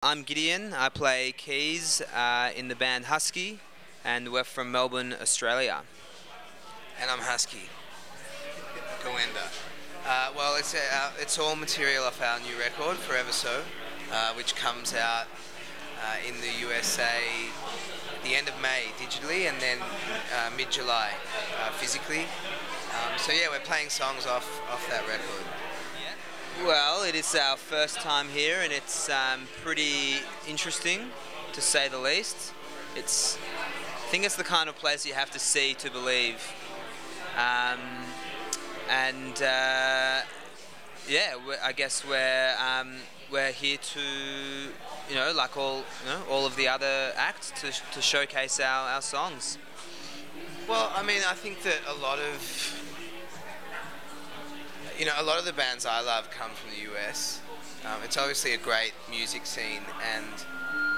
I'm Gideon. I play keys in the band Husky, and we're from Melbourne, Australia. And I'm Husky. Goenda. Well, it's all material off our new record, Forever So, which comes out in the USA at the end of May digitally, and then mid-July physically. So yeah, we're playing songs off that record. Well, it is our first time here, and it's pretty interesting, to say the least. I think it's the kind of place you have to see to believe. I guess we're here to, like all of the other acts, to showcase our songs. Well, I mean, I think that a lot of the bands I love come from the US. It's obviously a great music scene, and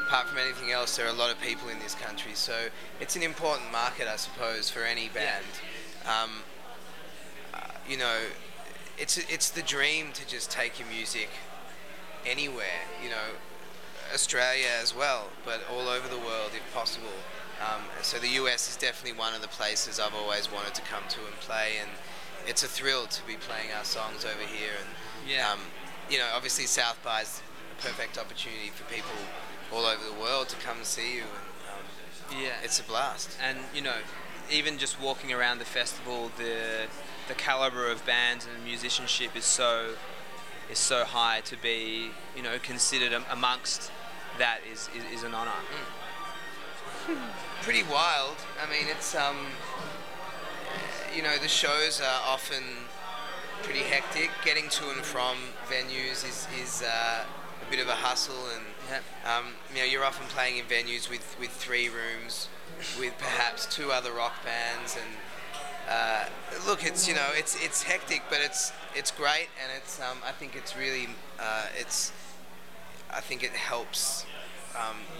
apart from anything else, there are a lot of people in this country, so it's an important market, I suppose, for any band. It's the dream to just take your music anywhere, Australia as well, but all over the world if possible. So the US is definitely one of the places I've always wanted to come to and play, and it's a thrill to be playing our songs over here. And obviously South by is a perfect opportunity for people all over the world to come and see you, and it's a blast. And even just walking around the festival, the caliber of bands and musicianship is so high. To be considered amongst that is an honour. Pretty wild. I mean, it's the shows are often pretty hectic. Getting to and from venues is a bit of a hustle, and you're often playing in venues with 3 rooms, with perhaps 2 other rock bands, and look, it's hectic, but it's great, and I think it's really I think it helps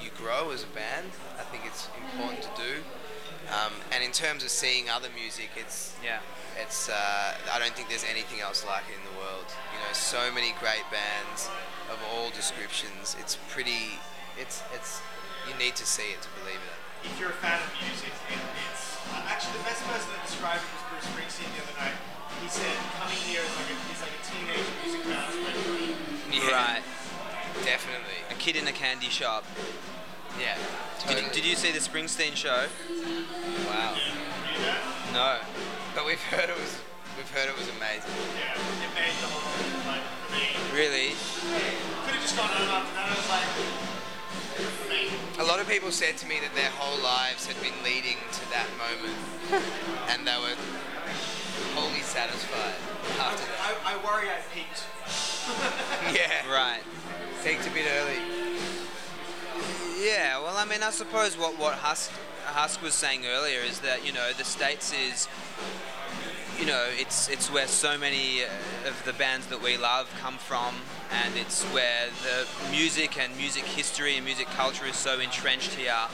you grow as a band. I think it's important to do. And in terms of seeing other music, I don't think there's anything else like it in the world. So many great bands of all descriptions. You need to see it to believe it. If you're a fan of music, it's actually the best person that described it was Bruce Springsteen the other night. He said coming here is like a teenage music fan. Yeah, Right. Definitely. A kid in a candy shop. Yeah. Totally. Did you see the Springsteen show? Wow. No. But we've heard it was amazing. Yeah, it made the whole thing, like, for me. Really? Could have just gone on after that. I was like, for me. A lot of people said to me that their whole lives had been leading to that moment, and they were wholly satisfied after that. I worry I peaked. Yeah. Right. Peaked a bit early. Yeah, well, I mean, I suppose what Husk was saying earlier is that, the States is, it's where so many of the bands that we love come from, and it's where the music and music history and music culture is so entrenched here,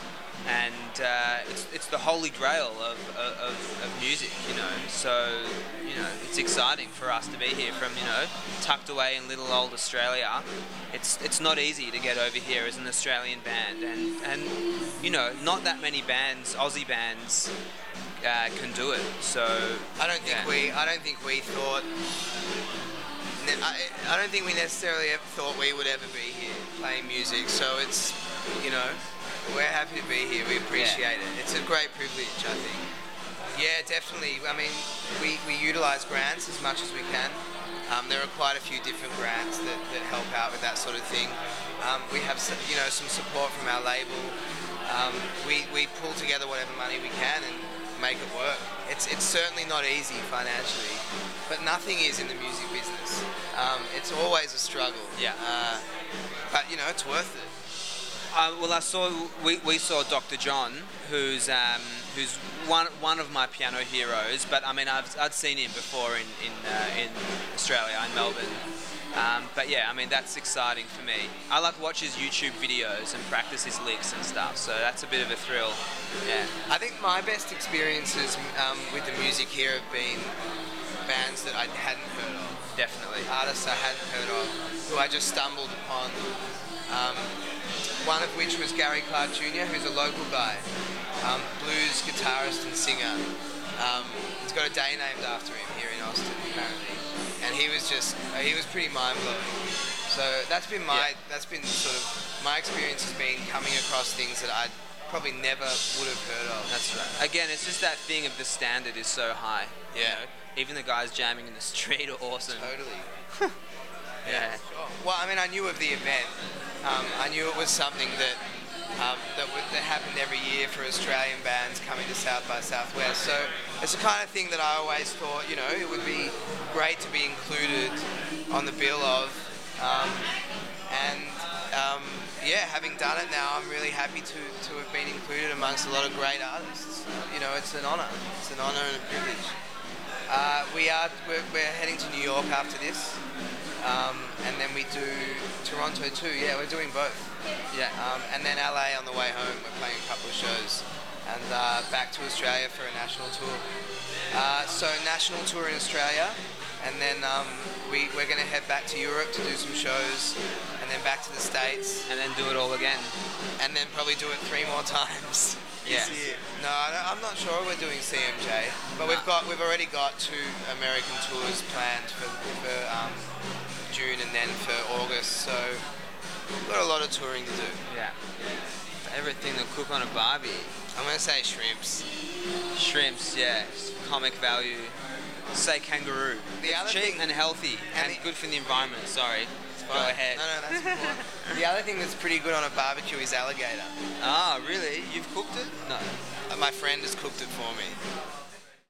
and it's the holy grail of music, so, it's exciting for us to be here from, tucked away in little old Australia. It's not easy to get over here as an Australian band, and not that many bands, Aussie bands, can do it. So I don't think we necessarily ever thought we would ever be here playing music. So it's we're happy to be here. We appreciate it. It's a great privilege, I think. Yeah, definitely. I mean, we utilise grants as much as we can. There are quite a few different grants that help out with that sort of thing. We have some support from our label. We pull together whatever money we can and make it work. It's certainly not easy financially, but nothing is in the music business. It's always a struggle. Yeah. But it's worth it. Well, we saw Dr. John, who's one of my piano heroes. But I mean, I'd seen him before in Australia, in Melbourne. But yeah, I mean, that's exciting for me. I like watch his YouTube videos and practice his licks and stuff. So that's a bit of a thrill. Yeah. I think my best experiences with the music here have been bands that I hadn't heard of. Definitely. Artists I hadn't heard of, who I just stumbled upon One of which was Gary Clark Jr., who's a local guy, blues guitarist and singer. He's got a day named after him here in Austin, apparently, and he was pretty mind blowing. So that's been sort of my experience has been coming across things that I probably never would have heard of. That's right. Again, it's just that thing of the standard is so high. Yeah. You know? Even the guys jamming in the street are awesome. Totally. Yeah. Sure. Well, I mean, I knew of the event. I knew it was something that happened every year for Australian bands coming to South by Southwest. So it's the kind of thing that I always thought, you know, it would be great to be included on the bill of. Having done it now, I'm really happy to have been included amongst a lot of great artists. You know, it's an honour. It's an honour and a privilege. We're heading to New York after this, and then we do Toronto too. Yeah, we're doing both. Yeah. And then LA on the way home. We're playing a couple of shows, and back to Australia for a national tour. So national tour in Australia, and then we're going to head back to Europe to do some shows, and then back to the States, And then do it all again. and then probably do it 3 more times. Yeah. This year. No, I'm not sure we're doing CMJ, but we've already got 2 American tours planned for June and then for August. So we've got a lot of touring to do. Yeah. Favorite thing to cook on a barbie? I'm gonna say shrimps. Shrimps, yeah. Comic value. Say kangaroo. The other Cheap thing- and healthy and and the- good for the environment. Sorry. Go Fine. ahead. No, that's important. The other thing that's pretty good on a barbecue is alligator. Ah, really? You've cooked it? No. My friend has cooked it for me.